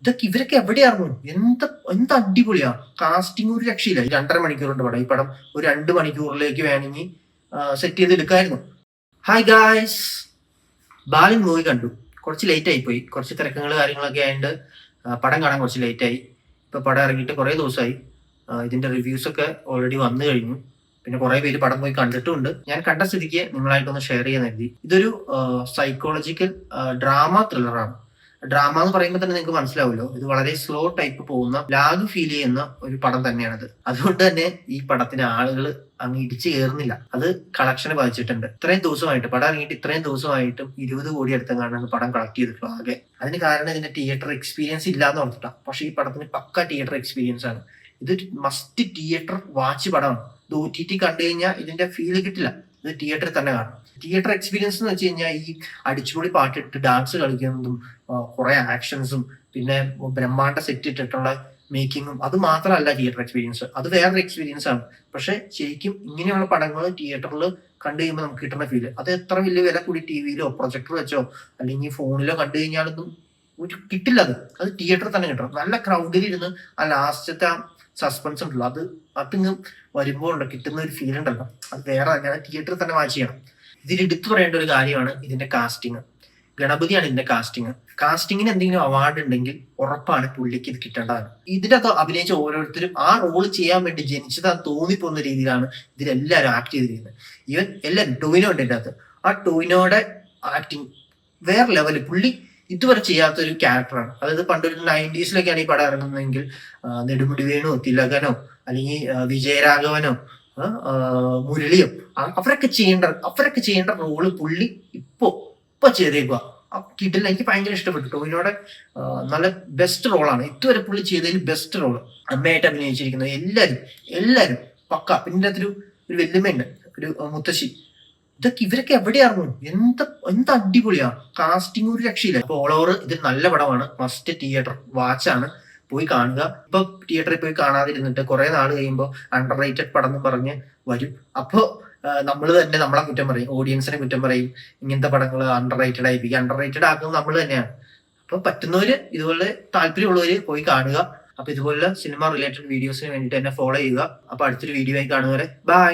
ഇതൊക്കെ ഇവരൊക്കെ എവിടെയായിരുന്നു? എന്ത് അടിപൊളിയാ! കാസ്റ്റിംഗ് ഒരു രക്ഷയില്ല. 2.5 മണിക്കൂറുണ്ട് പടം. ഈ പടം ഒരു 2 മണിക്കൂറിലേക്ക് വേണമെങ്കിൽ സെറ്റ് ചെയ്തെടുക്കായിരുന്നു. ഹായ് ഗായ്സ്, ബാലൻ മൂവി കണ്ടു. കുറച്ച് ലേറ്റ് ആയി പോയി. കുറച്ച് തിരക്കങ്ങൾ കാര്യങ്ങളൊക്കെ ആയതുകൊണ്ട് പടം കാണാൻ കുറച്ച് ലേറ്റ് ആയി. ഇപ്പൊ പടം ഇറങ്ങിയിട്ട് കുറേ ദിവസമായി. ഇതിന്റെ റിവ്യൂസ് ഒക്കെ ഓൾറെഡി വന്നു കഴിഞ്ഞു. പിന്നെ കുറെ പേര് പടം പോയി കണ്ടിട്ടുമുണ്ട്. ഞാൻ കണ്ട സ്ഥിതിക്ക് നിങ്ങളായിട്ടൊന്ന് ഷെയർ ചെയ്യാൻ കരുതി. ഇതൊരു സൈക്കോളജിക്കൽ ഡ്രാമ ത്രില്ലറാണ്. ഡ്രാമ എന്ന് പറയുമ്പോൾ തന്നെ നിങ്ങൾക്ക് മനസ്സിലാവുമല്ലോ, ഇത് വളരെ സ്ലോ ടൈപ്പ് പോകുന്ന, ലാഗ് ഫീൽ ചെയ്യുന്ന ഒരു പടം തന്നെയാണത്. അതുകൊണ്ട് തന്നെ ഈ പടത്തിന് ആളുകൾ അങ്ങ് ഇടിച്ചു കയറുന്നില്ല. അത് കളക്ഷനെ ബാധിച്ചിട്ടുണ്ട്. ഇത്രയും ദിവസമായിട്ട് പടം ഇറങ്ങിയിട്ട് ഇത്രയും ദിവസമായിട്ടും 20 കോടി അടുത്തെങ്ങാണ്ടാണ് പടം കളക്ട് ചെയ്തിട്ടുള്ളത് ആകെ. അതിന് കാരണം ഇതിന്റെ തിയേറ്റർ എക്സ്പീരിയൻസ് ഇല്ലാന്ന് ഓർത്തിട്ടാ. പക്ഷെ ഈ പടത്തിന് പക്ക തിയേറ്റർ എക്സ്പീരിയൻസ് ആണ്. ഇത് മസ്റ്റ് തിയേറ്റർ വാച്ച് പടമാണ്. ഇത് OTT കണ്ടു കഴിഞ്ഞാൽ ഇതിന്റെ ഫീല് കിട്ടില്ല. ഇത് തിയേറ്ററിൽ തന്നെ കാണും. തിയേറ്റർ എക്സ്പീരിയൻസ് എന്ന് വെച്ച് കഴിഞ്ഞാൽ ഈ അടിച്ചുപൊളി പാട്ടിട്ട് ഡാൻസ് കളിക്കുന്നതും കുറെ ആക്ഷൻസും പിന്നെ ബ്രഹ്മാണ്ഡ സെറ്റ് ഇട്ടിട്ടുള്ള മേക്കിങ്ങും അത് മാത്രമല്ല തിയേറ്റർ എക്സ്പീരിയൻസ്. അത് വേറൊരു എക്സ്പീരിയൻസ് ആണ്. പക്ഷെ ശരിക്കും ഇങ്ങനെയുള്ള പടങ്ങൾ തിയേറ്ററിൽ കണ്ടു കഴിയുമ്പോൾ നമുക്ക് കിട്ടുന്ന ഫീല് അത് എത്ര വലിയ വില കൂടി ടിവിയിലോ പ്രൊജക്ടർ വെച്ചോ അല്ലെങ്കിൽ ഫോണിലോ കണ്ടു കഴിഞ്ഞാലൊന്നും ഒരു കിട്ടില്ല. അത് തിയേറ്ററിൽ തന്നെ കിട്ടണം. നല്ല ക്രൗഡിൽ ഇരുന്ന് ആ ലാസ്റ്റത്തെ സസ്പെൻസ് ഉണ്ടല്ലോ, അതിങ്ങ് വരുമ്പോൾ കിട്ടുന്ന ഒരു ഫീൽ ഉണ്ടല്ലോ, അത് വേറെ തന്നെയാണ്. തിയേറ്ററിൽ തന്നെ വാച്ച് ചെയ്യണം. ഇതിൽ എടുത്തു പറയേണ്ട ഒരു കാര്യമാണ് ഇതിന്റെ കാസ്റ്റിംഗ്. ഗണപതിയാണ് ഇതിന്റെ കാസ്റ്റിംഗ്. കാസ്റ്റിങ്ങിന് എന്തെങ്കിലും അവാർഡ് ഉണ്ടെങ്കിൽ ഉറപ്പാണ് പുള്ളിക്ക് ഇത് കിട്ടേണ്ടതാണ്. ഇതിനകത്ത് അഭിനയിച്ച ഓരോരുത്തരും ആ റോള് ചെയ്യാൻ വേണ്ടി ജനിച്ചതാന്ന് തോന്നിപ്പോകുന്ന രീതിയിലാണ് ഇതിലെല്ലാവരും ആക്ട് ചെയ്തിരിക്കുന്നത്. ഈവൻ എല്ലാവരും ടോവിനോ ഉണ്ട് ഇതിന്റെ അകത്ത്. ആ ടോവിനോയുടെ ആക്ടിങ് വേറെ ലെവല്. പുള്ളി ഇതുവരെ ചെയ്യാത്ത ഒരു ക്യാരക്ടറാണ്. അതായത് പണ്ടൊരു 90s ഈ പടം ഇറങ്ങുന്നതെങ്കിൽ നെടുമുടി വേണോ, തിലകനോ അല്ലെങ്കിൽ വിജയരാഘവനോ മുരളിയോ അവരൊക്കെ ചെയ്യേണ്ട റോള് പുള്ളി ഇപ്പൊ ചെയ്തേക്കുക. കിട്ടില്ല. എനിക്ക് ഭയങ്കര ഇഷ്ടപ്പെട്ടു. ടോവിനോടെ നല്ല ബെസ്റ്റ് റോളാണ് ഇതുവരെ പുള്ളി ചെയ്തതിൽ ബെസ്റ്റ് റോള്. അമ്മയായിട്ട് അഭിനയിച്ചിരിക്കുന്നത് എല്ലാരും പക്ക. പിന്നെ അതിലൊരു വെല്ലുമ്മയുണ്ട്, ഒരു മുത്തശ്ശി. ഇതൊക്കെ ഇവരൊക്കെ എവിടെയായിരുന്നു? എന്ത് അടിപൊളിയാ! കാസ്റ്റിംഗ് ഒരു രക്ഷയില്ല. അപ്പൊ ഓൾ ഓവർ ഇത് നല്ല പടമാണ്. മസ്റ്റ് തിയേറ്റർ വാച്ചാണ്. പോയി കാണുക. ഇപ്പൊ തിയേറ്ററിൽ പോയി കാണാതിരുന്നിട്ട് കുറെ നാൾ കഴിയുമ്പോൾ അണ്ടർ റേറ്റഡ് പടം എന്ന് പറഞ്ഞ് വരും. അപ്പോ നമ്മൾ തന്നെ നമ്മളെ കുറ്റം പറയും, ഓഡിയൻസിനെ കുറ്റം പറയും. ഇങ്ങനത്തെ പടങ്ങൾ അണ്ടർ റേറ്റഡ് ആയിപ്പിക്കും. അണ്ടർ റേറ്റഡ് ആക്കുന്നത് നമ്മൾ തന്നെയാണ്. അപ്പൊ പറ്റുന്നവര്, ഇതുപോലെ താല്പര്യമുള്ളവര് പോയി കാണുക. അപ്പൊ ഇതുപോലെ സിനിമ റിലേറ്റഡ് വീഡിയോസിന് വേണ്ടിയിട്ട് എന്നെ ഫോളോ ചെയ്യുക. അപ്പൊ അടുത്തൊരു വീഡിയോ ആയി കാണുന്നവരെ ബൈ.